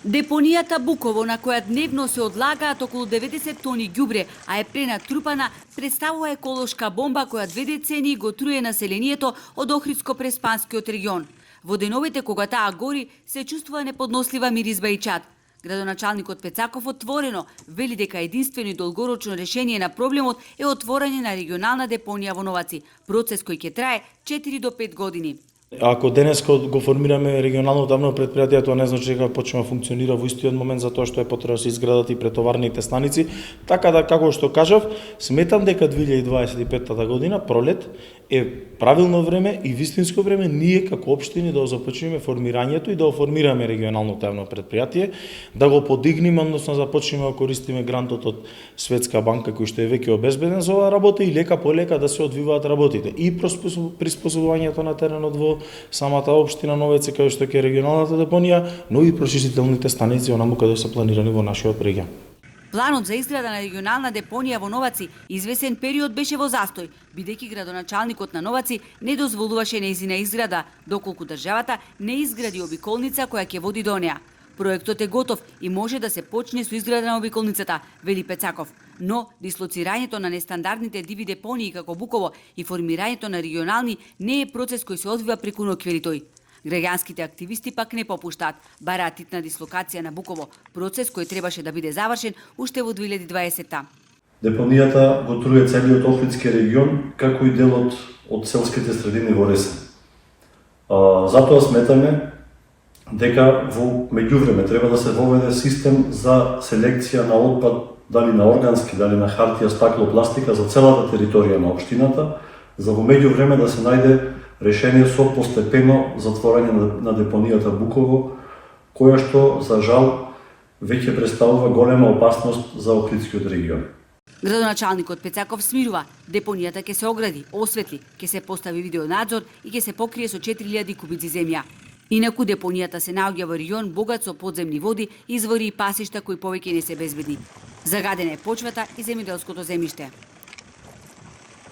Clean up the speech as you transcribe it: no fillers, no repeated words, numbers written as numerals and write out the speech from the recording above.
Депонијата Буково, на која дневно се одлагаат околу 90 тони ѓубре, а е пренатрупана, представува еколошка бомба која 2 децении го труе населението од Охридско-Преспанскиот регион. Во деновите кога таа гори, се чувствува неподнослива миризба и чад. Градоначалникот Пецаков отворено вели дека единствено и долгорочно решение на проблемот е отворање на регионална депонија во Новаци, процес кој ќе трае 4 до 5 години. Ако денес го формираме регионално тавно предпријатие, тоа не значи дека почнува функционира во истиот момент затоа што е потребно да се изградат и претоварните станици. Така да, како што кажав, сметам дека 2025 година, пролет, е правилно време и вистинско време ние како општини да започнеме формирањето и да оформираме регионално тавно предпријатие, да го подигнеме, односно започнеме да користиме грантот од Светска банка кој што е веќе обезбеден за оваа работа и лека по лека да се одвиваат работите и приспособувањето на теренот во самата општина Новеци, кај што е регионалната депонија, но и прочистителните станици онаму каде се планирани во нашиот регион. Планот за изграда на регионална депонија во Новаци извесен период беше во застој, бидејќи градоначалникот на Новаци не дозволуваше нејзина изграда, доколку државата не изгради обиколница која ќе води до неа. Проектот е готов и може да се почне со изграда на обиколницата, вели Пецаков. Но дислоцирањето на нестандардните диви депонии како Буково и формирањето на регионални не е процес кој се одвива преку ноќ, вели тој. Граѓанските активисти пак не попуштаат, бараат итна дислокација на Буково, процес кој требаше да биде завршен уште во 2020-та. Депонијата го труе целиот Охридски регион, како и делот од селските средини во Ресен. Затоа сметаме дека во меѓувреме треба да се воведе систем за селекција на отпад, дали на органски, дали на хартија, стакло, пластика за целата територија на општината, за во меѓувреме да се најде решение со постепено затворање на депонијата Буково, која што, за жал, веќе представува голема опасност за Охридскиот регион. Градоначалникот Пецаков смирува, депонијата ќе се огради, осветли, ќе се постави видеонадзор и ќе се покрие со 4000 кубици земја. Инаку депонијата се наоѓа во регион богат со подземни води, извори и пасишта кои повеќе не се безбедни. Загадена е почвата и земјоделското земјиште.